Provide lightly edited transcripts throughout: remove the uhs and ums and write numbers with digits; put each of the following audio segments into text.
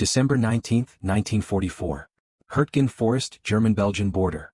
December 19, 1944. Hürtgen Forest, German-Belgian border.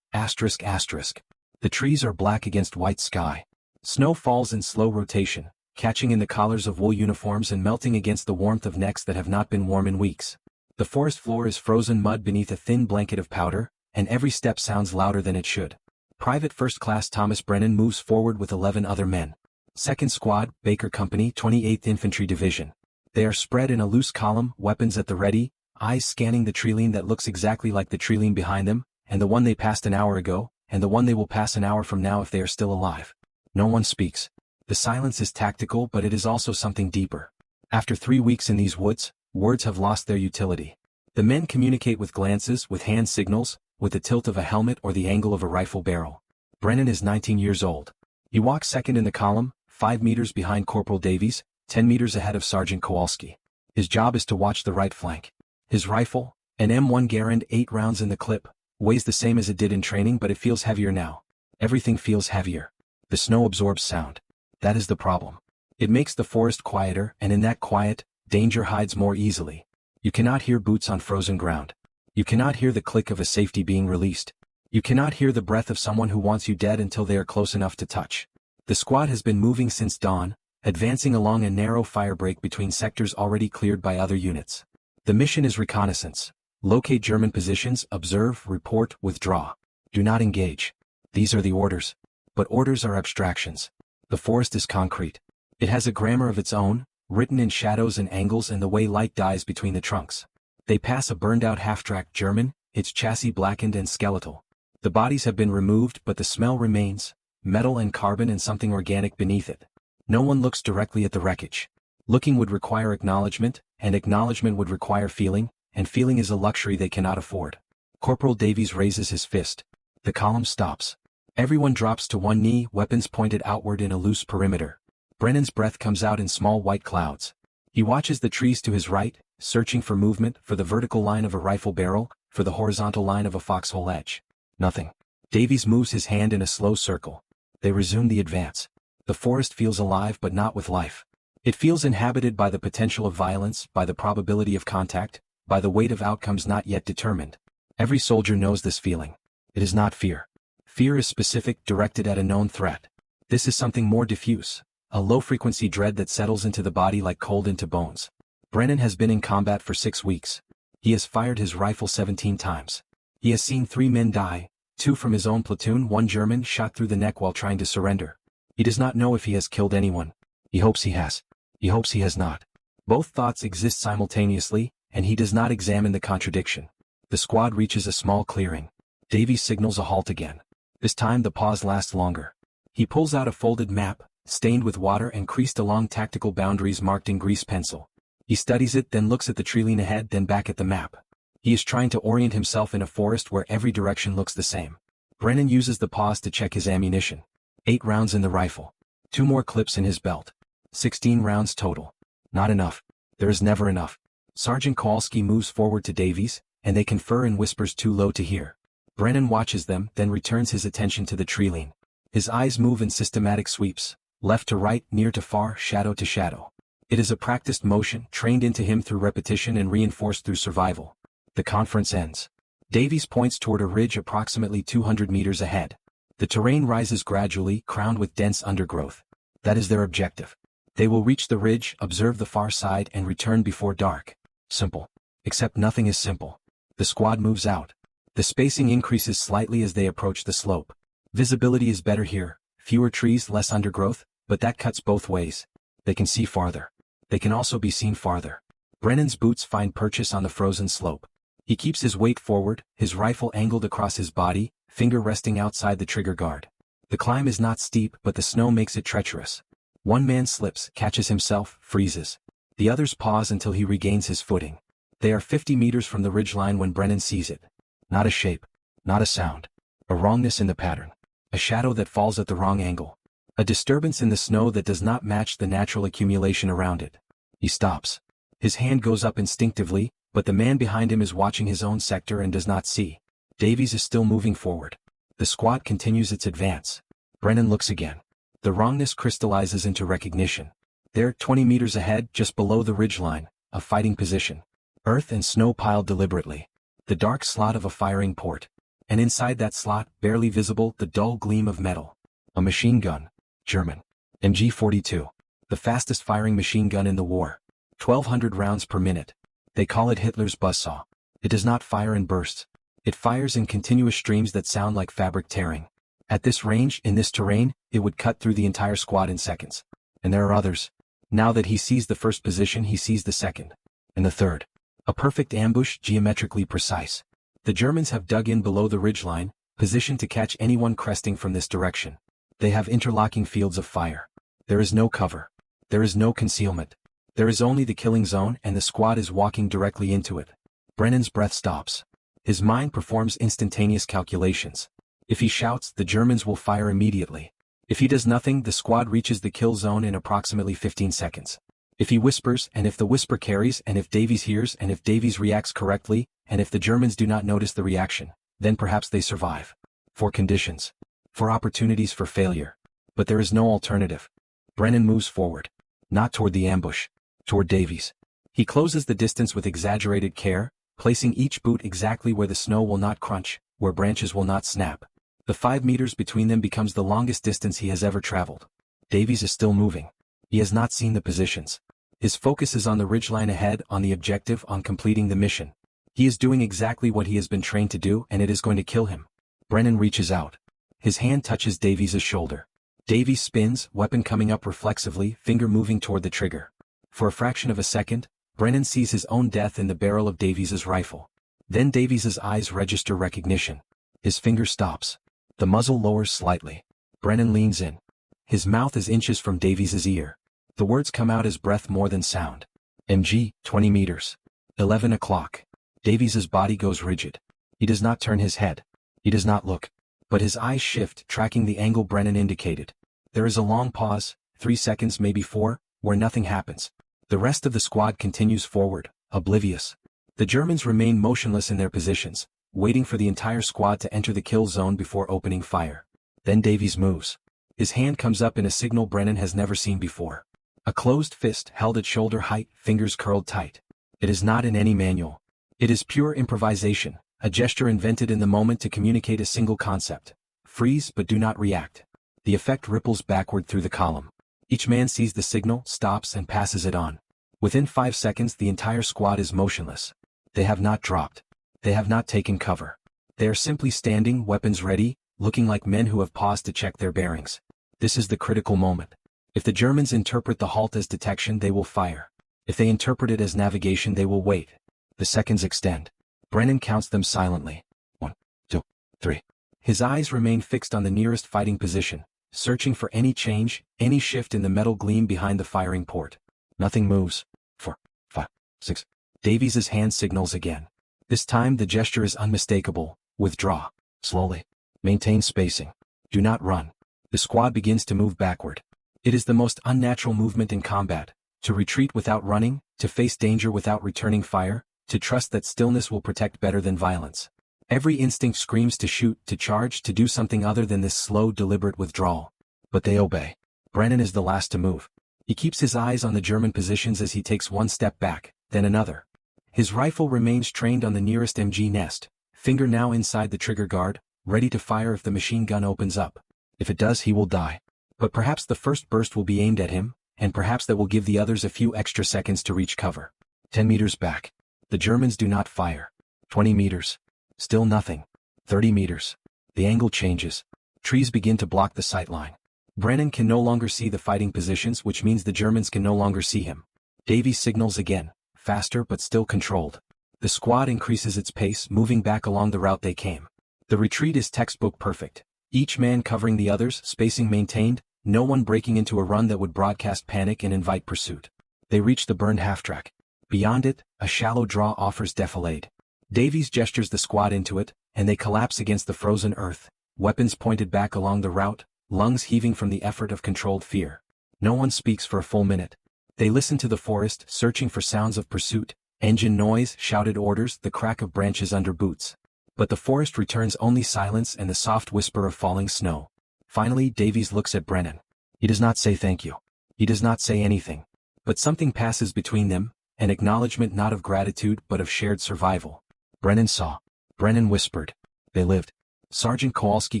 ****. The trees are black against white sky. Snow falls in slow rotation, catching in the collars of wool uniforms and melting against the warmth of necks that have not been warm in weeks. The forest floor is frozen mud beneath a thin blanket of powder, and every step sounds louder than it should. Private First Class Thomas Brennan moves forward with 11 other men. 2nd Squad, Baker Company, 28th Infantry Division. They are spread in a loose column, weapons at the ready, eyes scanning the treeline that looks exactly like the treeline behind them, and the one they passed an hour ago, and the one they will pass an hour from now if they are still alive. No one speaks. The silence is tactical, but it is also something deeper. After 3 weeks in these woods, words have lost their utility. The men communicate with glances, with hand signals, with the tilt of a helmet or the angle of a rifle barrel. Brennan is 19 years old. He walks second in the column, 5 meters behind Corporal Davies, 10 meters ahead of Sergeant Kowalski. His job is to watch the right flank. His rifle, an M1 Garand 8 rounds in the clip, weighs the same as it did in training, but it feels heavier now. Everything feels heavier. The snow absorbs sound. That is the problem. It makes the forest quieter, and in that quiet, danger hides more easily. You cannot hear boots on frozen ground. You cannot hear the click of a safety being released. You cannot hear the breath of someone who wants you dead until they are close enough to touch. The squad has been moving since dawn, advancing along a narrow firebreak between sectors already cleared by other units. The mission is reconnaissance. Locate German positions, observe, report, withdraw. Do not engage. These are the orders. But orders are abstractions. The forest is concrete. It has a grammar of its own, written in shadows and angles and the way light dies between the trunks. They pass a burned-out half-track German, its chassis blackened and skeletal. The bodies have been removed, but the smell remains, metal and carbon and something organic beneath it. No one looks directly at the wreckage. Looking would require acknowledgement, and acknowledgement would require feeling, and feeling is a luxury they cannot afford. Corporal Davies raises his fist. The column stops. Everyone drops to one knee, weapons pointed outward in a loose perimeter. Brennan's breath comes out in small white clouds. He watches the trees to his right, searching for movement, for the vertical line of a rifle barrel, for the horizontal line of a foxhole edge. Nothing. Davies moves his hand in a slow circle. They resume the advance. The forest feels alive but not with life. It feels inhabited by the potential of violence, by the probability of contact, by the weight of outcomes not yet determined. Every soldier knows this feeling. It is not fear. Fear is specific, directed at a known threat. This is something more diffuse, a low-frequency dread that settles into the body like cold into bones. Brennan has been in combat for 6 weeks. He has fired his rifle 17 times. He has seen 3 men die, 2 from his own platoon, 1 German shot through the neck while trying to surrender. He does not know if he has killed anyone. He hopes he has. He hopes he has not. Both thoughts exist simultaneously, and he does not examine the contradiction. The squad reaches a small clearing. Davies signals a halt again. This time the pause lasts longer. He pulls out a folded map, stained with water and creased along tactical boundaries marked in grease pencil. He studies it, then looks at the treeline ahead, then back at the map. He is trying to orient himself in a forest where every direction looks the same. Brennan uses the pause to check his ammunition. 8 rounds in the rifle. 2 more clips in his belt. 16 rounds total. Not enough. There is never enough. Sergeant Kowalski moves forward to Davies, and they confer in whispers too low to hear. Brennan watches them, then returns his attention to the treeline. His eyes move in systematic sweeps, left to right, near to far, shadow to shadow. It is a practiced motion, trained into him through repetition and reinforced through survival. The conference ends. Davies points toward a ridge approximately 200 meters ahead. The terrain rises gradually, crowned with dense undergrowth. That is their objective. They will reach the ridge, observe the far side, and return before dark. Simple. Except nothing is simple. The squad moves out. The spacing increases slightly as they approach the slope. Visibility is better here, fewer trees, less undergrowth, but that cuts both ways. They can see farther. They can also be seen farther. Brennan's boots find purchase on the frozen slope. He keeps his weight forward, his rifle angled across his body, finger resting outside the trigger guard. The climb is not steep, but the snow makes it treacherous. One man slips, catches himself, freezes. The others pause until he regains his footing. They are 50 meters from the ridgeline when Brennan sees it. Not a shape. Not a sound. A wrongness in the pattern. A shadow that falls at the wrong angle. A disturbance in the snow that does not match the natural accumulation around it. He stops. His hand goes up instinctively, but the man behind him is watching his own sector and does not see. Davies is still moving forward. The squad continues its advance. Brennan looks again. The wrongness crystallizes into recognition. There, 20 meters ahead, just below the ridgeline, a fighting position. Earth and snow piled deliberately. The dark slot of a firing port. And inside that slot, barely visible, the dull gleam of metal. A machine gun. German MG42. The fastest firing machine gun in the war. 1,200 rounds per minute. They call it Hitler's buzzsaw. It does not fire in bursts. It fires in continuous streams that sound like fabric tearing. At this range, in this terrain, it would cut through the entire squad in seconds. And there are others. Now that he sees the first position, he sees the second. And the third. A perfect ambush, geometrically precise. The Germans have dug in below the ridgeline, positioned to catch anyone cresting from this direction. They have interlocking fields of fire. There is no cover. There is no concealment. There is only the killing zone, and the squad is walking directly into it. Brennan's breath stops. His mind performs instantaneous calculations. If he shouts, the Germans will fire immediately. If he does nothing, the squad reaches the kill zone in approximately 15 seconds. If he whispers, and if the whisper carries, and if Davies hears, and if Davies reacts correctly, and if the Germans do not notice the reaction, then perhaps they survive. 4 conditions. 4 opportunities for failure. But there is no alternative. Brennan moves forward. Not toward the ambush. Toward Davies. He closes the distance with exaggerated care, placing each boot exactly where the snow will not crunch, where branches will not snap. The 5 meters between them becomes the longest distance he has ever traveled. Davies is still moving. He has not seen the positions. His focus is on the ridgeline ahead, on the objective, on completing the mission. He is doing exactly what he has been trained to do, and it is going to kill him. Brennan reaches out. His hand touches Davies' shoulder. Davies spins, weapon coming up reflexively, finger moving toward the trigger. For a fraction of a second, Brennan sees his own death in the barrel of Davies' rifle. Then Davies' eyes register recognition. His finger stops. The muzzle lowers slightly. Brennan leans in. His mouth is inches from Davies' ear. The words come out as breath more than sound. MG, 20 meters. 11 o'clock. Davies' body goes rigid. He does not turn his head. He does not look. But his eyes shift, tracking the angle Brennan indicated. There is a long pause, 3 seconds, maybe 4, where nothing happens. The rest of the squad continues forward, oblivious. The Germans remain motionless in their positions, waiting for the entire squad to enter the kill zone before opening fire. Then Davies moves. His hand comes up in a signal Brennan has never seen before. A closed fist held at shoulder height, fingers curled tight. It is not in any manual. It is pure improvisation, a gesture invented in the moment to communicate a single concept. Freeze but do not react. The effect ripples backward through the column. Each man sees the signal, stops and passes it on. Within 5 seconds the entire squad is motionless. They have not dropped. They have not taken cover. They are simply standing, weapons ready, looking like men who have paused to check their bearings. This is the critical moment. If the Germans interpret the halt as detection, they will fire. If they interpret it as navigation, they will wait. The seconds extend. Brennan counts them silently. 1, 2, 3. His eyes remain fixed on the nearest fighting position, searching for any change, any shift in the metal gleam behind the firing port. Nothing moves. 4, 5, 6. Davies' hand signals again. This time the gesture is unmistakable. Withdraw. Slowly. Maintain spacing. Do not run. The squad begins to move backward. It is the most unnatural movement in combat. To retreat without running, to face danger without returning fire, to trust that stillness will protect better than violence. Every instinct screams to shoot, to charge, to do something other than this slow, deliberate withdrawal. But they obey. Brennan is the last to move. He keeps his eyes on the German positions as he takes one step back, then another. His rifle remains trained on the nearest MG nest, finger now inside the trigger guard, ready to fire if the machine gun opens up. If it does, he will die. But perhaps the first burst will be aimed at him, and perhaps that will give the others a few extra seconds to reach cover. 10 meters back. The Germans do not fire. 20 meters. Still nothing. 30 meters. The angle changes. Trees begin to block the sight line. Brennan can no longer see the fighting positions, which means the Germans can no longer see him. Davies signals again, faster but still controlled. The squad increases its pace, moving back along the route they came. The retreat is textbook perfect. Each man covering the others, spacing maintained, no one breaking into a run that would broadcast panic and invite pursuit. They reach the burned half-track. Beyond it, a shallow draw offers defilade. Davies gestures the squad into it, and they collapse against the frozen earth, weapons pointed back along the route, lungs heaving from the effort of controlled fear. No one speaks for a full minute. They listen to the forest, searching for sounds of pursuit, engine noise, shouted orders, the crack of branches under boots. But the forest returns only silence and the soft whisper of falling snow. Finally, Davies looks at Brennan. He does not say thank you. He does not say anything. But something passes between them, An acknowledgement not of gratitude but of shared survival. Brennan saw. Brennan whispered. They lived. Sergeant Kowalski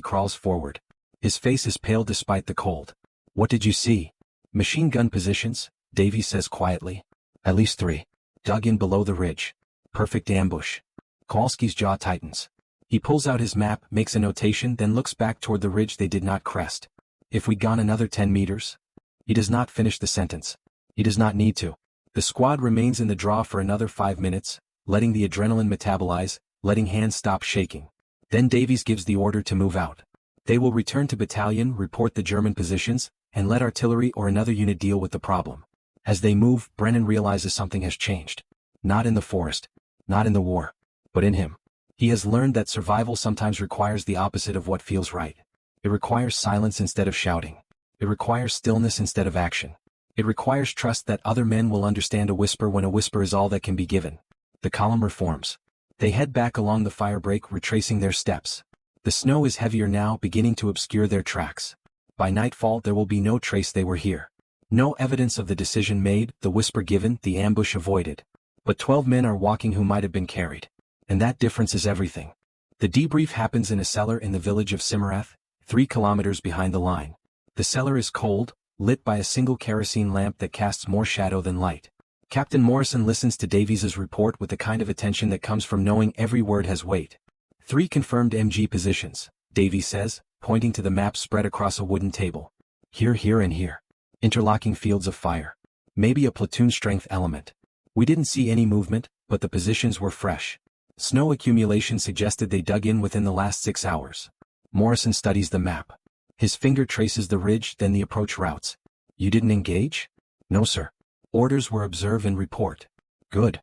crawls forward. His face is pale despite the cold. What did you see? Machine gun positions, Davies says quietly. At least 3. Dug in below the ridge. Perfect ambush. Kowalski's jaw tightens. He pulls out his map, makes a notation, then looks back toward the ridge they did not crest. If we'd gone another 10 meters? He does not finish the sentence. He does not need to. The squad remains in the draw for another 5 minutes, letting the adrenaline metabolize, letting hands stop shaking. Then Davies gives the order to move out. They will return to battalion, report the German positions, and let artillery or another unit deal with the problem. As they move, Brennan realizes something has changed. Not in the forest. Not in the war. But in him. He has learned that survival sometimes requires the opposite of what feels right. It requires silence instead of shouting. It requires stillness instead of action. It requires trust that other men will understand a whisper when a whisper is all that can be given. The column reforms. They head back along the firebreak, retracing their steps. The snow is heavier now, beginning to obscure their tracks. By nightfall there will be no trace they were here. No evidence of the decision made, the whisper given, the ambush avoided. But 12 men are walking who might have been carried. And that difference is everything. The debrief happens in a cellar in the village of Simarath, 3 kilometers behind the line. The cellar is cold, lit by a single kerosene lamp that casts more shadow than light. Captain Morrison listens to Davies's report with the kind of attention that comes from knowing every word has weight. 3 confirmed MG positions, Davies says, pointing to the map spread across a wooden table. Here, here, and here. Interlocking fields of fire. Maybe a platoon-strength element. We didn't see any movement, but the positions were fresh. Snow accumulation suggested they dug in within the last 6 hours. Morrison studies the map. His finger traces the ridge, then the approach routes. You didn't engage? No, sir. Orders were observe and report. Good.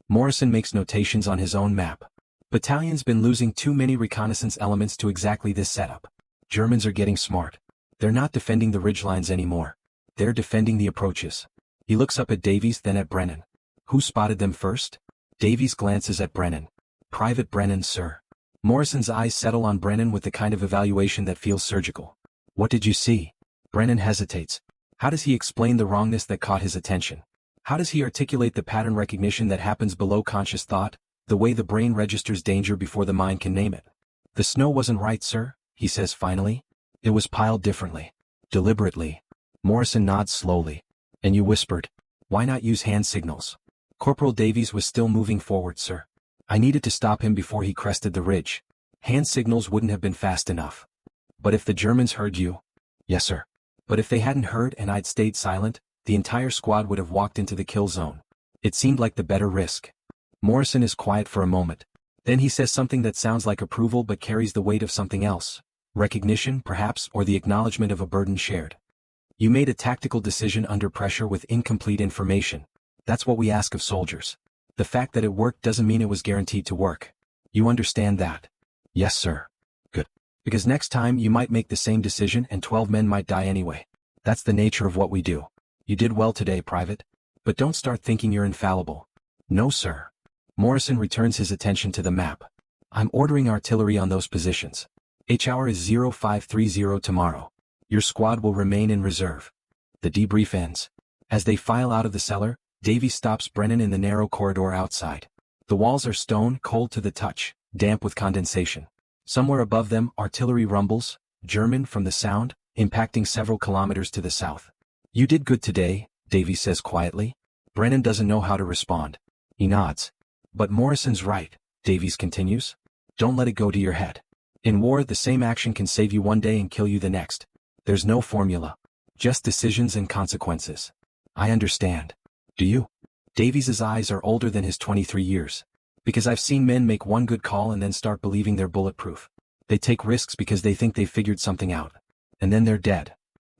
Morrison makes notations on his own map. Battalion's been losing too many reconnaissance elements to exactly this setup. Germans are getting smart. They're not defending the ridgelines anymore. They're defending the approaches. He looks up at Davies, then at Brennan. Who spotted them first? Davies glances at Brennan. Private Brennan, sir. Morrison's eyes settle on Brennan with the kind of evaluation that feels surgical. What did you see? Brennan hesitates. How does he explain the wrongness that caught his attention? How does he articulate the pattern recognition that happens below conscious thought, the way the brain registers danger before the mind can name it? The snow wasn't right, sir, he says finally. It was piled differently. Deliberately. Morrison nods slowly. And you whispered. Why not use hand signals? Corporal Davies was still moving forward, sir. I needed to stop him before he crested the ridge. Hand signals wouldn't have been fast enough. But if the Germans heard you? Yes, sir. But if they hadn't heard and I'd stayed silent, the entire squad would have walked into the kill zone. It seemed like the better risk. Morrison is quiet for a moment. Then he says something that sounds like approval but carries the weight of something else. Recognition, perhaps, or the acknowledgement of a burden shared. You made a tactical decision under pressure with incomplete information. That's what we ask of soldiers. The fact that it worked doesn't mean it was guaranteed to work. You understand that? Yes, sir. Good. Because next time you might make the same decision and 12 men might die anyway. That's the nature of what we do. You did well today, Private. But don't start thinking you're infallible. No, sir. Morrison returns his attention to the map. I'm ordering artillery on those positions. H-hour is 0530 tomorrow. Your squad will remain in reserve. The debrief ends. As they file out of the cellar, Davies stops Brennan in the narrow corridor outside. The walls are stone, cold to the touch, damp with condensation. Somewhere above them, artillery rumbles, German from the sound, impacting several kilometers to the south. You did good today, Davies says quietly. Brennan doesn't know how to respond. He nods. But Morrison's right, Davies continues. Don't let it go to your head. In war, the same action can save you one day and kill you the next. There's no formula. Just decisions and consequences. I understand. Do you? Davies's eyes are older than his 23 years. Because I've seen men make one good call and then start believing they're bulletproof. They take risks because they think they've figured something out. And then they're dead.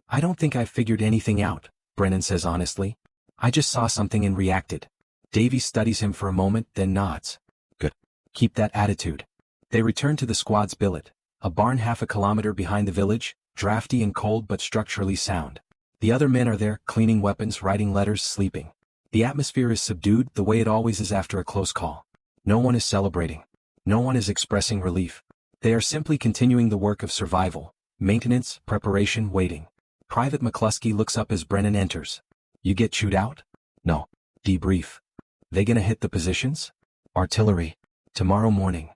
I don't think I've figured anything out, Brennan says honestly. I just saw something and reacted. Davies studies him for a moment, then nods. Good. Keep that attitude. They return to the squad's billet, a barn half a kilometer behind the village, drafty and cold but structurally sound. The other men are there, cleaning weapons, writing letters, sleeping. The atmosphere is subdued, the way it always is after a close call. No one is celebrating. No one is expressing relief. They are simply continuing the work of survival, maintenance, preparation, waiting. Private McCluskey looks up as Brennan enters. You get chewed out? No. Debrief. They gonna hit the positions? Artillery. Tomorrow morning.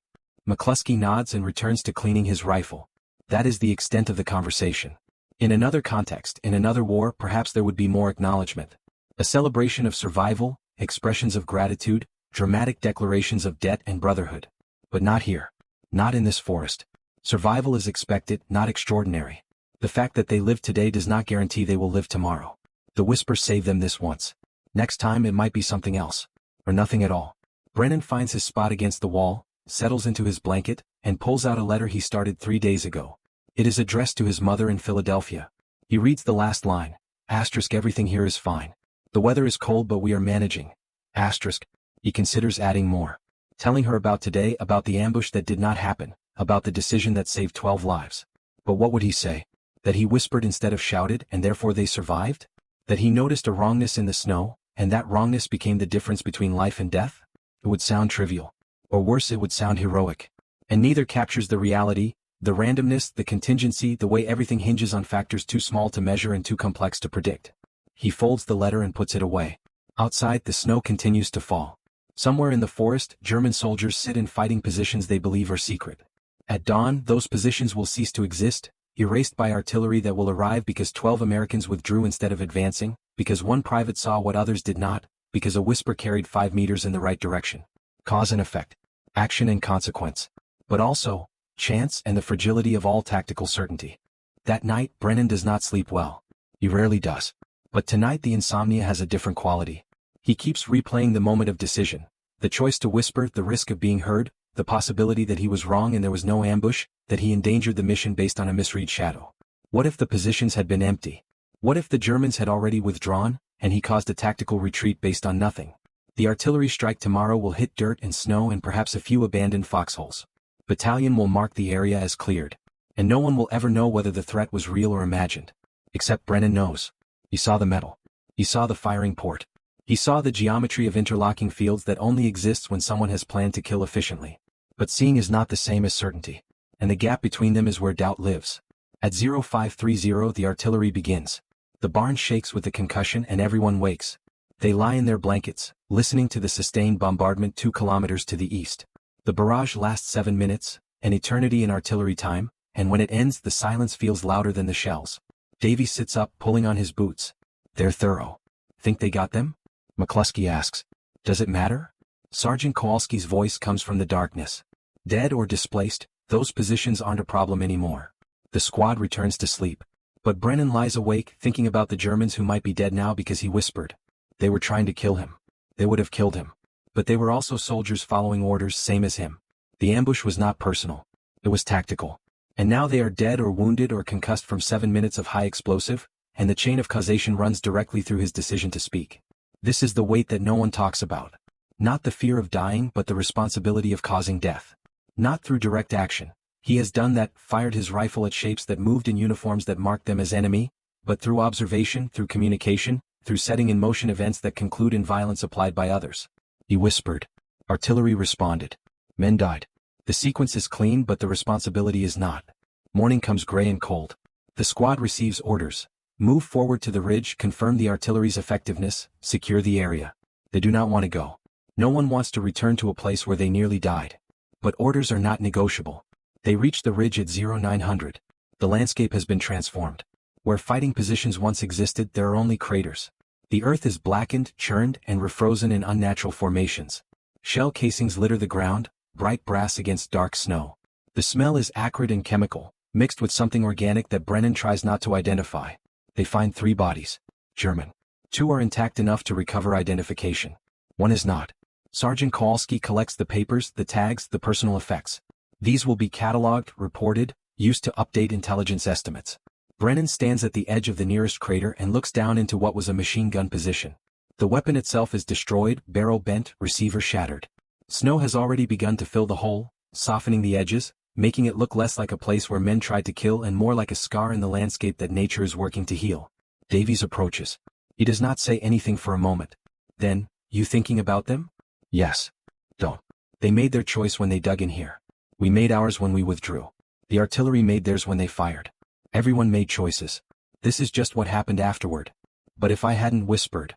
McCluskey nods and returns to cleaning his rifle. That is the extent of the conversation. In another context, in another war, perhaps there would be more acknowledgement. A celebration of survival, expressions of gratitude, dramatic declarations of debt and brotherhood. But not here. Not in this forest. Survival is expected, not extraordinary. The fact that they live today does not guarantee they will live tomorrow. The whisper saved them this once. Next time it might be something else. Or nothing at all. Brennan finds his spot against the wall, settles into his blanket, and pulls out a letter he started 3 days ago. It is addressed to his mother in Philadelphia. He reads the last line. Asterisk, everything here is fine. The weather is cold but we are managing. Asterisk. He considers adding more. Telling her about today, about the ambush that did not happen, about the decision that saved 12 lives. But what would he say? That he whispered instead of shouted and therefore they survived? That he noticed a wrongness in the snow, and that wrongness became the difference between life and death? It would sound trivial. Or worse, it would sound heroic. And neither captures the reality, the randomness, the contingency, the way everything hinges on factors too small to measure and too complex to predict. He folds the letter and puts it away. Outside, the snow continues to fall. Somewhere in the forest, German soldiers sit in fighting positions they believe are secret. At dawn, those positions will cease to exist, erased by artillery that will arrive because 12 Americans withdrew instead of advancing, because one private saw what others did not, because a whisper carried 5 meters in the right direction. Cause and effect. Action and consequence. But also, chance and the fragility of all tactical certainty. That night, Brennan does not sleep well. He rarely does. But tonight the insomnia has a different quality. He keeps replaying the moment of decision. The choice to whisper, the risk of being heard, the possibility that he was wrong and there was no ambush, that he endangered the mission based on a misread shadow. What if the positions had been empty? What if the Germans had already withdrawn, and he caused a tactical retreat based on nothing? The artillery strike tomorrow will hit dirt and snow and perhaps a few abandoned foxholes. Battalion will mark the area as cleared. And no one will ever know whether the threat was real or imagined. Except Brennan knows. He saw the metal. He saw the firing port. He saw the geometry of interlocking fields that only exists when someone has planned to kill efficiently. But seeing is not the same as certainty. And the gap between them is where doubt lives. At 0530 the artillery begins. The barn shakes with the concussion and everyone wakes. They lie in their blankets, listening to the sustained bombardment 2 kilometers to the east. The barrage lasts 7 minutes, an eternity in artillery time, and when it ends the silence feels louder than the shells. Davy sits up, pulling on his boots. They're thorough. Think they got them? McCluskey asks. Does it matter? Sergeant Kowalski's voice comes from the darkness. Dead or displaced, those positions aren't a problem anymore. The squad returns to sleep. But Brennan lies awake, thinking about the Germans who might be dead now because he whispered. They were trying to kill him. They would have killed him. But they were also soldiers following orders, same as him. The ambush was not personal. It was tactical. And now they are dead or wounded or concussed from 7 minutes of high explosive, and the chain of causation runs directly through his decision to speak. This is the weight that no one talks about. Not the fear of dying but the responsibility of causing death. Not through direct action. He has done that, fired his rifle at shapes that moved in uniforms that marked them as enemy, but through observation, through communication, through setting in motion events that conclude in violence applied by others. He whispered. Artillery responded. Men died. The sequence is clean but the responsibility is not. Morning comes gray and cold. The squad receives orders. Move forward to the ridge, confirm the artillery's effectiveness, secure the area. They do not want to go. No one wants to return to a place where they nearly died. But orders are not negotiable. They reach the ridge at 0900. The landscape has been transformed. Where fighting positions once existed, there are only craters. The earth is blackened, churned, and refrozen in unnatural formations. Shell casings litter the ground, bright brass against dark snow. The smell is acrid and chemical, mixed with something organic that Brennan tries not to identify. They find 3 bodies. German. 2 are intact enough to recover identification. 1 is not. Sergeant Kowalski collects the papers, the tags, the personal effects. These will be catalogued, reported, used to update intelligence estimates. Brennan stands at the edge of the nearest crater and looks down into what was a machine gun position. The weapon itself is destroyed, barrel bent, receiver shattered. Snow has already begun to fill the hole, softening the edges, making it look less like a place where men tried to kill and more like a scar in the landscape that nature is working to heal. Davies approaches. He does not say anything for a moment. Then, you thinking about them? Yes. Don't. They made their choice when they dug in here. We made ours when we withdrew. The artillery made theirs when they fired. Everyone made choices. This is just what happened afterward. But if I hadn't whispered.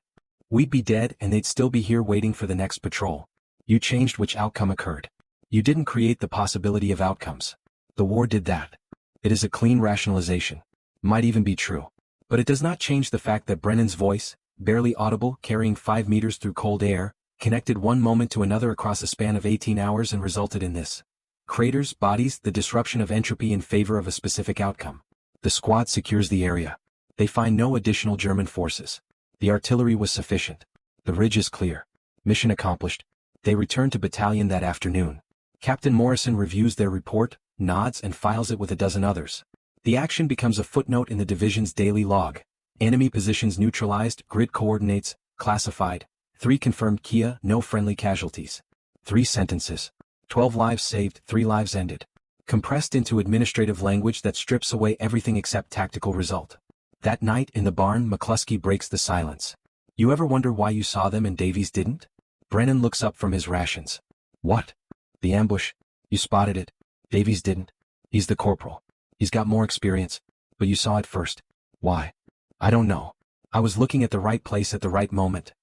We'd be dead and they'd still be here waiting for the next patrol. You changed which outcome occurred. You didn't create the possibility of outcomes. The war did that. It is a clean rationalization. Might even be true. But it does not change the fact that Brennan's voice, barely audible, carrying 5 meters through cold air, connected one moment to another across a span of 18 hours and resulted in this. Craters, bodies, the disruption of entropy in favor of a specific outcome. The squad secures the area. They find no additional German forces. The artillery was sufficient. The ridge is clear. Mission accomplished. They return to battalion that afternoon. Captain Morrison reviews their report, nods and files it with a dozen others. The action becomes a footnote in the division's daily log. Enemy positions neutralized, grid coordinates, classified. 3 confirmed Kia, no friendly casualties. 3 sentences. 12 lives saved, 3 lives ended. Compressed into administrative language that strips away everything except tactical result. That night in the barn, McCluskey breaks the silence. You ever wonder why you saw them and Davies didn't? Brennan looks up from his rations. What? The ambush. You spotted it. Davies didn't. He's the corporal. He's got more experience. But you saw it first. Why? I don't know. I was looking at the right place at the right moment.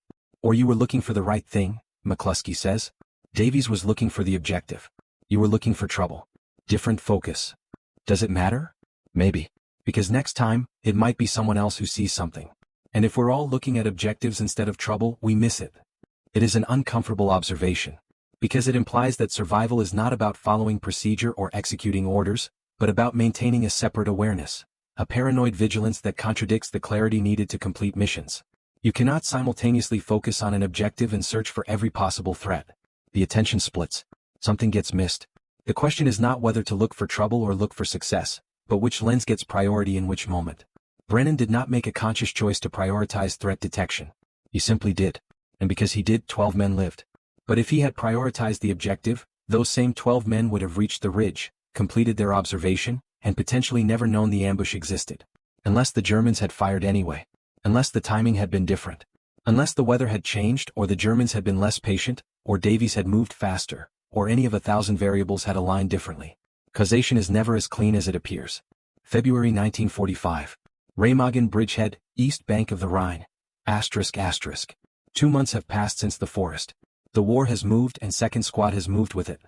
Or you were looking for the right thing, McCluskey says. Davies was looking for the objective. You were looking for trouble. Different focus. Does it matter? Maybe. Because next time, it might be someone else who sees something. And if we're all looking at objectives instead of trouble, we miss it. It is an uncomfortable observation. Because it implies that survival is not about following procedure or executing orders, but about maintaining a separate awareness. A paranoid vigilance that contradicts the clarity needed to complete missions. You cannot simultaneously focus on an objective and search for every possible threat. The attention splits. Something gets missed. The question is not whether to look for trouble or look for success, but which lens gets priority in which moment. Brennan did not make a conscious choice to prioritize threat detection. He simply did. And because he did, 12 men lived. But if he had prioritized the objective, those same 12 men would have reached the ridge, completed their observation, and potentially never known the ambush existed. Unless the Germans had fired anyway. Unless the timing had been different. Unless the weather had changed or the Germans had been less patient, or Davies had moved faster, or any of 1,000 variables had aligned differently. Causation is never as clean as it appears. February 1945. Remagen Bridgehead, east bank of the Rhine. ***. 2 months have passed since the forest. The war has moved and 2nd Squad has moved with it.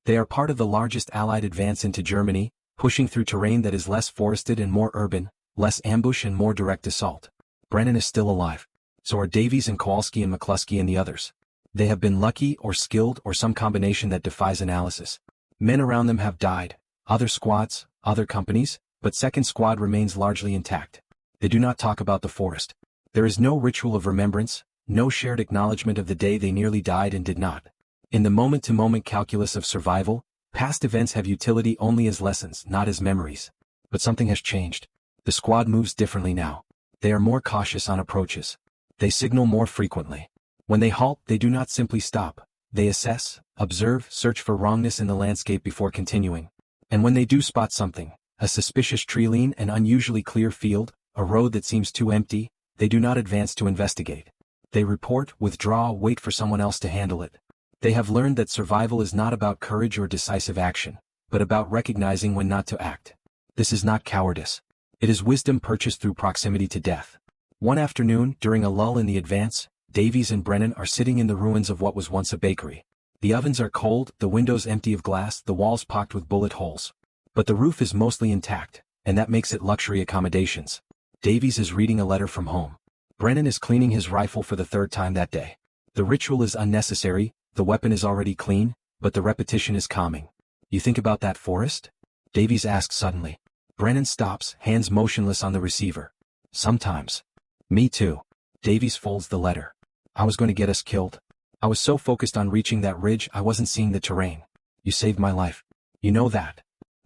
They are part of the largest Allied advance into Germany, pushing through terrain that is less forested and more urban, less ambush and more direct assault. Brennan is still alive. So are Davies and Kowalski and McCluskey and the others. They have been lucky or skilled or some combination that defies analysis. Men around them have died, other squads, other companies, but 2nd Squad remains largely intact. They do not talk about the forest. There is no ritual of remembrance, no shared acknowledgement of the day they nearly died and did not. In the moment-to-moment calculus of survival, past events have utility only as lessons, not as memories. But something has changed. The squad moves differently now. They are more cautious on approaches. They signal more frequently. When they halt, they do not simply stop. They assess, observe, search for wrongness in the landscape before continuing. And when they do spot something, a suspicious tree line, an unusually clear field, a road that seems too empty, they do not advance to investigate. They report, withdraw, wait for someone else to handle it. They have learned that survival is not about courage or decisive action, but about recognizing when not to act. This is not cowardice. It is wisdom purchased through proximity to death. One afternoon, during a lull in the advance, Davies and Brennan are sitting in the ruins of what was once a bakery. The ovens are cold, the windows empty of glass, the walls pocked with bullet holes. But the roof is mostly intact, and that makes it luxury accommodations. Davies is reading a letter from home. Brennan is cleaning his rifle for the 3rd time that day. The ritual is unnecessary, the weapon is already clean, but the repetition is calming. You think about that forest? Davies asks suddenly. Brennan stops, hands motionless on the receiver. Sometimes. Me too. Davies folds the letter. I was going to get us killed. I was so focused on reaching that ridge I wasn't seeing the terrain. You saved my life. You know that.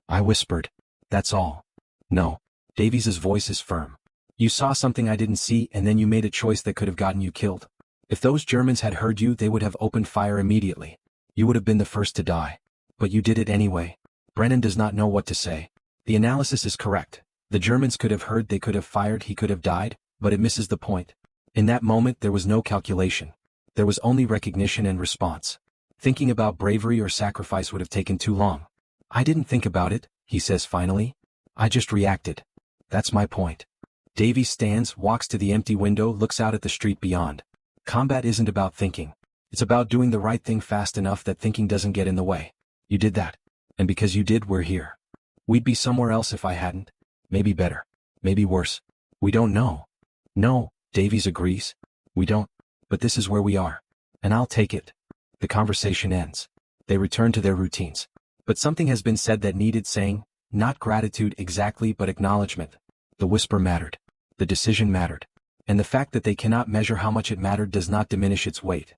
I whispered. That's all. No. Davies's voice is firm. You saw something I didn't see and then you made a choice that could have gotten you killed. If those Germans had heard you, they would have opened fire immediately. You would have been the first to die. But you did it anyway. Brennan does not know what to say. The analysis is correct. The Germans could have heard, they could have fired, he could have died, but it misses the point. In that moment there was no calculation. There was only recognition and response. Thinking about bravery or sacrifice would have taken too long. I didn't think about it, he says finally. I just reacted. That's my point. Davies stands, walks to the empty window, looks out at the street beyond. Combat isn't about thinking. It's about doing the right thing fast enough that thinking doesn't get in the way. You did that. And because you did, we're here. We'd be somewhere else if I hadn't. Maybe better. Maybe worse. We don't know. No, Davies agrees. We don't. But this is where we are. And I'll take it. The conversation ends. They return to their routines. But something has been said that needed saying, not gratitude exactly but acknowledgement. The whisper mattered. The decision mattered. And the fact that they cannot measure how much it mattered does not diminish its weight.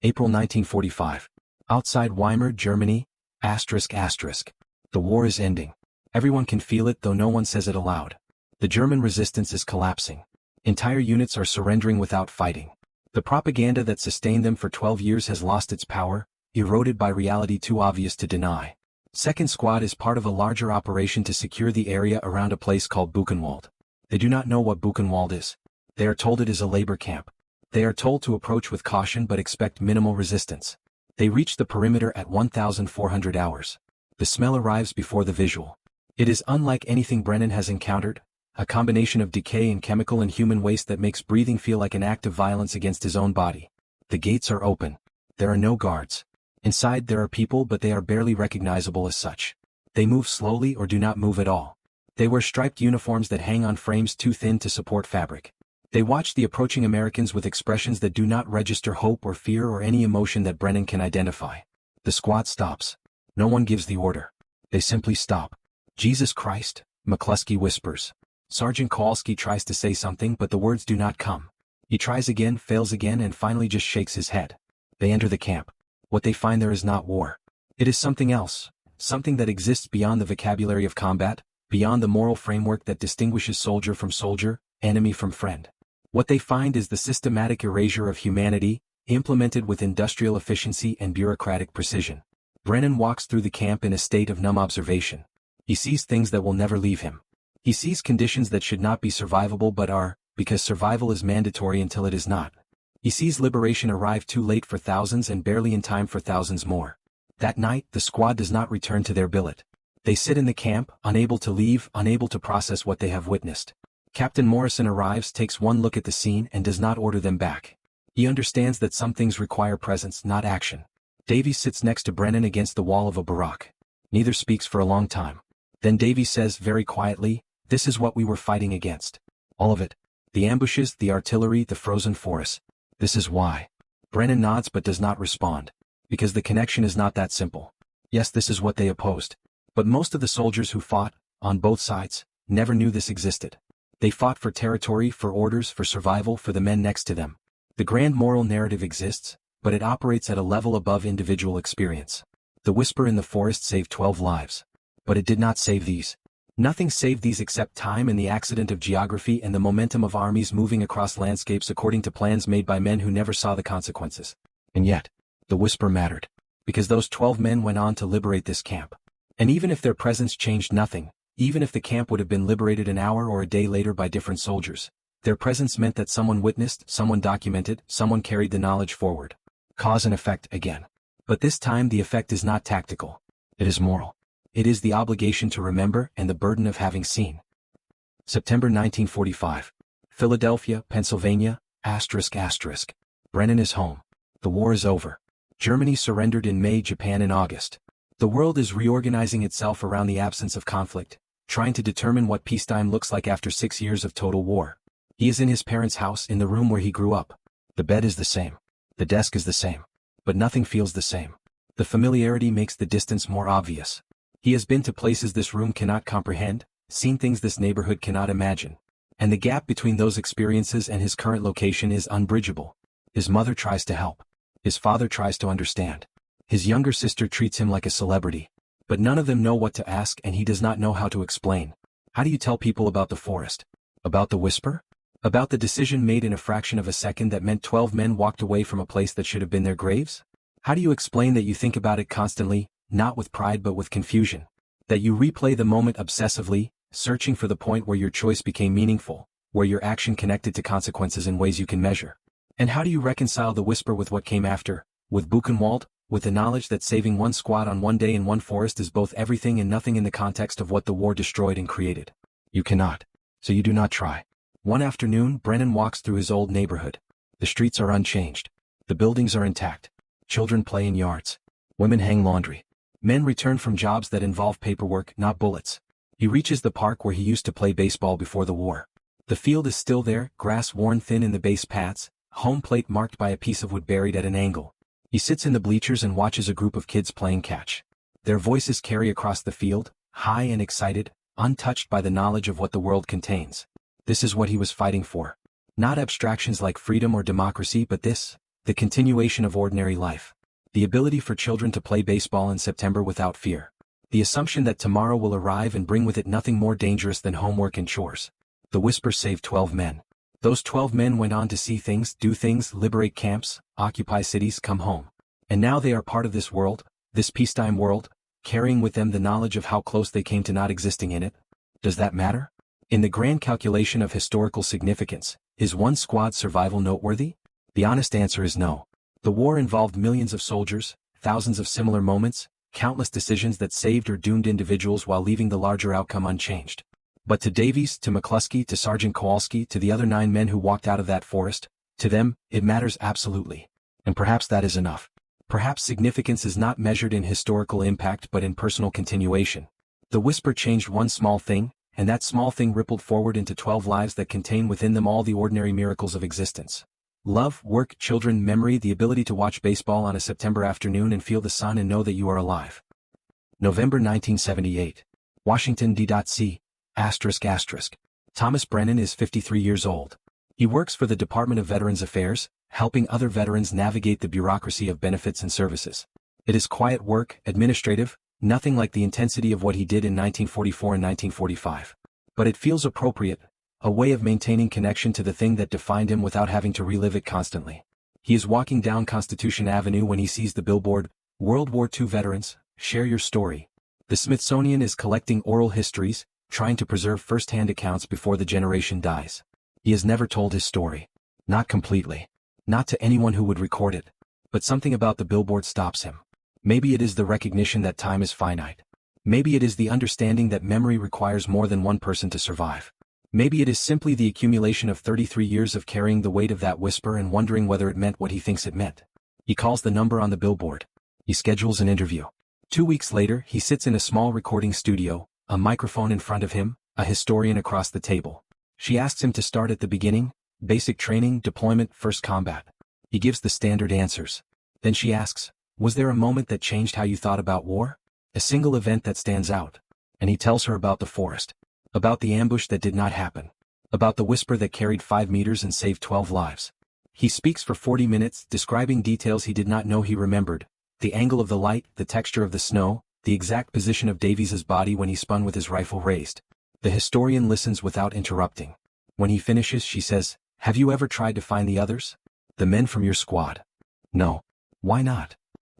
April 1945. Outside Weimar, Germany, ****. The war is ending. Everyone can feel it though no one says it aloud. The German resistance is collapsing. Entire units are surrendering without fighting. The propaganda that sustained them for 12 years has lost its power, eroded by reality too obvious to deny. Second Squad is part of a larger operation to secure the area around a place called Buchenwald. They do not know what Buchenwald is. They are told it is a labor camp. They are told to approach with caution but expect minimal resistance. They reach the perimeter at 1,400 hours. The smell arrives before the visual. It is unlike anything Brennan has encountered, a combination of decay and chemical and human waste that makes breathing feel like an act of violence against his own body. The gates are open. There are no guards. Inside there are people but they are barely recognizable as such. They move slowly or do not move at all. They wear striped uniforms that hang on frames too thin to support fabric. They watch the approaching Americans with expressions that do not register hope or fear or any emotion that Brennan can identify. The squad stops. No one gives the order. They simply stop. Jesus Christ, McCluskey whispers. Sergeant Kowalski tries to say something but the words do not come. He tries again, fails again and finally just shakes his head. They enter the camp. What they find there is not war. It is something else, something that exists beyond the vocabulary of combat, beyond the moral framework that distinguishes soldier from soldier, enemy from friend. What they find is the systematic erasure of humanity, implemented with industrial efficiency and bureaucratic precision. Brennan walks through the camp in a state of numb observation. He sees things that will never leave him. He sees conditions that should not be survivable but are, because survival is mandatory until it is not. He sees liberation arrive too late for thousands and barely in time for thousands more. That night, the squad does not return to their billet. They sit in the camp, unable to leave, unable to process what they have witnessed. Captain Morrison arrives, takes one look at the scene and does not order them back. He understands that some things require presence, not action. Davies sits next to Brennan against the wall of a barack. Neither speaks for a long time. Then Davies says very quietly, "This is what we were fighting against. All of it. The ambushes, the artillery, the frozen forests. This is why." Brennan nods but does not respond. Because the connection is not that simple. Yes, this is what they opposed. But most of the soldiers who fought, on both sides, never knew this existed. They fought for territory, for orders, for survival, for the men next to them. The grand moral narrative exists, but it operates at a level above individual experience. The whisper in the forest saved 12 lives. But it did not save these. Nothing saved these except time and the accident of geography and the momentum of armies moving across landscapes according to plans made by men who never saw the consequences. And yet, the whisper mattered. Because those 12 men went on to liberate this camp. And even if their presence changed nothing, even if the camp would have been liberated an hour or a day later by different soldiers, their presence meant that someone witnessed, someone documented, someone carried the knowledge forward. Cause and effect again. But this time the effect is not tactical. It is moral. It is the obligation to remember and the burden of having seen. September 1945. Philadelphia, Pennsylvania, ***. Brennan is home. The war is over. Germany surrendered in May, Japan in August. The world is reorganizing itself around the absence of conflict, trying to determine what peacetime looks like after 6 years of total war. He is in his parents' house in the room where he grew up. The bed is the same. The desk is the same. But nothing feels the same. The familiarity makes the distance more obvious. He has been to places this room cannot comprehend, seen things this neighborhood cannot imagine. And the gap between those experiences and his current location is unbridgeable. His mother tries to help. His father tries to understand. His younger sister treats him like a celebrity. But none of them know what to ask and he does not know how to explain. How do you tell people about the forest? About the whisper? About the decision made in a fraction of a second that meant 12 men walked away from a place that should have been their graves? How do you explain that you think about it constantly, not with pride but with confusion? That you replay the moment obsessively, searching for the point where your choice became meaningful, where your action connected to consequences in ways you can measure? And how do you reconcile the whisper with what came after, with Buchenwald, with the knowledge that saving one squad on one day in one forest is both everything and nothing in the context of what the war destroyed and created? You cannot. So you do not try. One afternoon, Brennan walks through his old neighborhood. The streets are unchanged. The buildings are intact. Children play in yards. Women hang laundry. Men return from jobs that involve paperwork, not bullets. He reaches the park where he used to play baseball before the war. The field is still there, grass worn thin in the base paths, home plate marked by a piece of wood buried at an angle. He sits in the bleachers and watches a group of kids playing catch. Their voices carry across the field, high and excited, untouched by the knowledge of what the world contains. This is what he was fighting for. Not abstractions like freedom or democracy, but this, the continuation of ordinary life. The ability for children to play baseball in September without fear. The assumption that tomorrow will arrive and bring with it nothing more dangerous than homework and chores. The whisper saved 12 men. Those 12 men went on to see things, do things, liberate camps, occupy cities, come home. And now they are part of this world, this peacetime world, carrying with them the knowledge of how close they came to not existing in it. Does that matter? In the grand calculation of historical significance, is one squad's survival noteworthy? The honest answer is no. The war involved millions of soldiers, thousands of similar moments, countless decisions that saved or doomed individuals while leaving the larger outcome unchanged. But to Davies, to McCluskey, to Sergeant Kowalski, to the other 9 men who walked out of that forest, to them, it matters absolutely. And perhaps that is enough. Perhaps significance is not measured in historical impact but in personal continuation. The whisper changed one small thing, and that small thing rippled forward into 12 lives that contain within them all the ordinary miracles of existence. Love, work, children, memory, the ability to watch baseball on a September afternoon and feel the sun and know that you are alive. November 1978. Washington D.C. Thomas Brennan is 53 years old. He works for the Department of Veterans Affairs, helping other veterans navigate the bureaucracy of benefits and services. It is quiet work, administrative, nothing like the intensity of what he did in 1944 and 1945. But it feels appropriate, a way of maintaining connection to the thing that defined him without having to relive it constantly. He is walking down Constitution Avenue when he sees the billboard, World War II Veterans, Share Your Story. The Smithsonian is collecting oral histories, trying to preserve first-hand accounts before the generation dies. He has never told his story. Not completely. Not to anyone who would record it. But something about the billboard stops him. Maybe it is the recognition that time is finite. Maybe it is the understanding that memory requires more than one person to survive. Maybe it is simply the accumulation of 33 years of carrying the weight of that whisper and wondering whether it meant what he thinks it meant. He calls the number on the billboard. He schedules an interview. 2 weeks later, he sits in a small recording studio, a microphone in front of him, a historian across the table. She asks him to start at the beginning, basic training, deployment, first combat. He gives the standard answers. Then she asks, was there a moment that changed how you thought about war? A single event that stands out. And he tells her about the forest. About the ambush that did not happen. About the whisper that carried 5 meters and saved 12 lives. He speaks for 40 minutes, describing details he did not know he remembered. The angle of the light, the texture of the snow, the exact position of Davies's body when he spun with his rifle raised. The historian listens without interrupting. When he finishes, she says, have you ever tried to find the others? The men from your squad? No. Why not?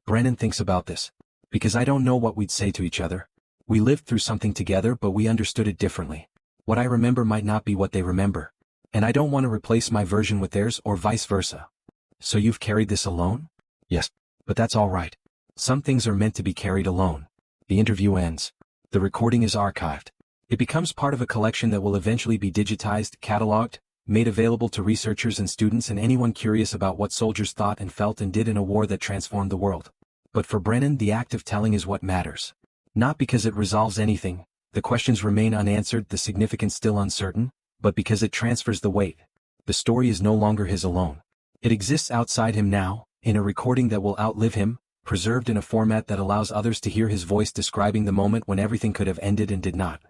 Brennan thinks about this. Because I don't know what we'd say to each other. We lived through something together but we understood it differently. What I remember might not be what they remember. And I don't want to replace my version with theirs or vice versa. So you've carried this alone? Yes. But that's all right. Some things are meant to be carried alone. The interview ends. The recording is archived. It becomes part of a collection that will eventually be digitized, cataloged, made available to researchers and students and anyone curious about what soldiers thought and felt and did in a war that transformed the world. But for Brennan, the act of telling is what matters. Not because it resolves anything, the questions remain unanswered, the significance still uncertain, but because it transfers the weight. The story is no longer his alone. It exists outside him now, in a recording that will outlive him, preserved in a format that allows others to hear his voice describing the moment when everything could have ended and did not.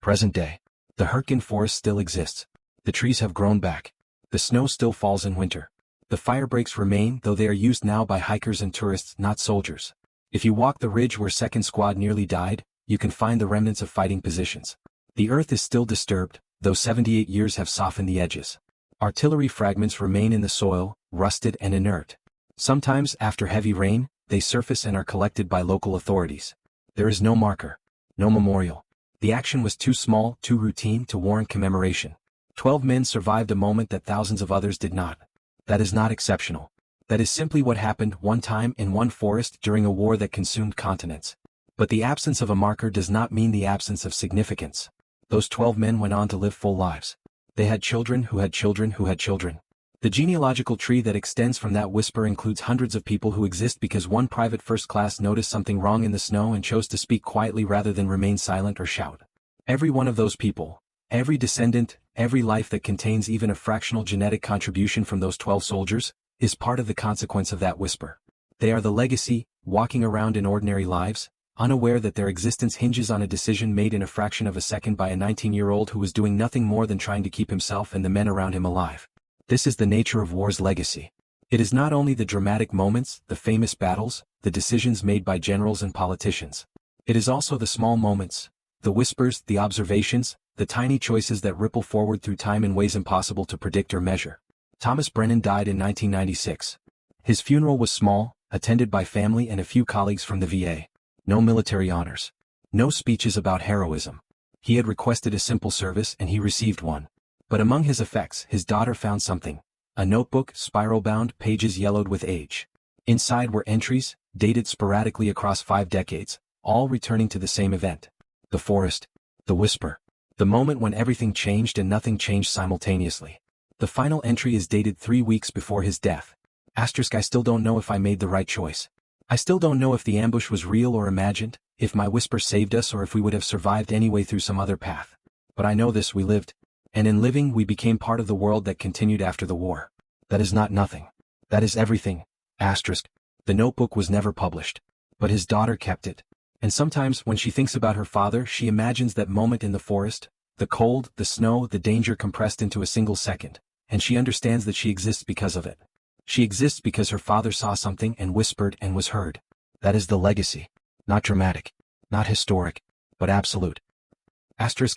Present day. The Hürtgen Forest still exists. The trees have grown back. The snow still falls in winter. The fire breaks remain, though they are used now by hikers and tourists, not soldiers. If you walk the ridge where 2nd Squad nearly died, you can find the remnants of fighting positions. The earth is still disturbed, though 78 years have softened the edges. Artillery fragments remain in the soil, rusted and inert. Sometimes, after heavy rain, they surface and are collected by local authorities. There is no marker. No memorial. The action was too small, too routine to warrant commemoration. 12 men survived a moment that thousands of others did not. That is not exceptional. That is simply what happened one time in one forest during a war that consumed continents. But the absence of a marker does not mean the absence of significance. Those 12 men went on to live full lives. They had children who had children who had children. The genealogical tree that extends from that whisper includes hundreds of people who exist because one private first class noticed something wrong in the snow and chose to speak quietly rather than remain silent or shout. Every one of those people, every descendant, every life that contains even a fractional genetic contribution from those 12 soldiers, is part of the consequence of that whisper. They are the legacy, walking around in ordinary lives, unaware that their existence hinges on a decision made in a fraction of a second by a 19-year-old who was doing nothing more than trying to keep himself and the men around him alive. This is the nature of war's legacy. It is not only the dramatic moments, the famous battles, the decisions made by generals and politicians. It is also the small moments, the whispers, the observations, the tiny choices that ripple forward through time in ways impossible to predict or measure. Thomas Brennan died in 1996. His funeral was small, attended by family and a few colleagues from the VA. No military honors. No speeches about heroism. He had requested a simple service and he received one. But among his effects, his daughter found something. A notebook, spiral-bound, pages yellowed with age. Inside were entries, dated sporadically across 5 decades, all returning to the same event. The forest. The whisper. The moment when everything changed and nothing changed simultaneously. The final entry is dated 3 weeks before his death. I still don't know if I made the right choice. I still don't know if the ambush was real or imagined, if my whisper saved us or if we would have survived anyway through some other path. But I know this: we lived. And in living we became part of the world that continued after the war. That is not nothing. That is everything. The notebook was never published. But his daughter kept it. And sometimes when she thinks about her father, she imagines that moment in the forest, the cold, the snow, the danger compressed into a single second, and she understands that she exists because of it. She exists because her father saw something and whispered and was heard. That is the legacy. Not dramatic. Not historic. But absolute.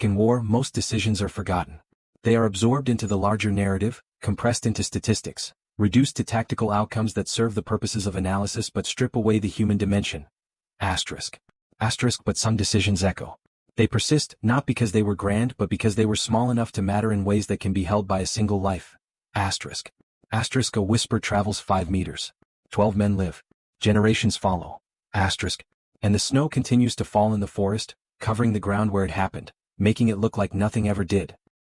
In war, most decisions are forgotten. They are absorbed into the larger narrative, compressed into statistics, reduced to tactical outcomes that serve the purposes of analysis but strip away the human dimension. But some decisions echo. They persist, not because they were grand but because they were small enough to matter in ways that can be held by a single life. A whisper travels 5 meters. 12 men live. Generations follow. And the snow continues to fall in the forest, covering the ground where it happened, making it look like nothing ever did.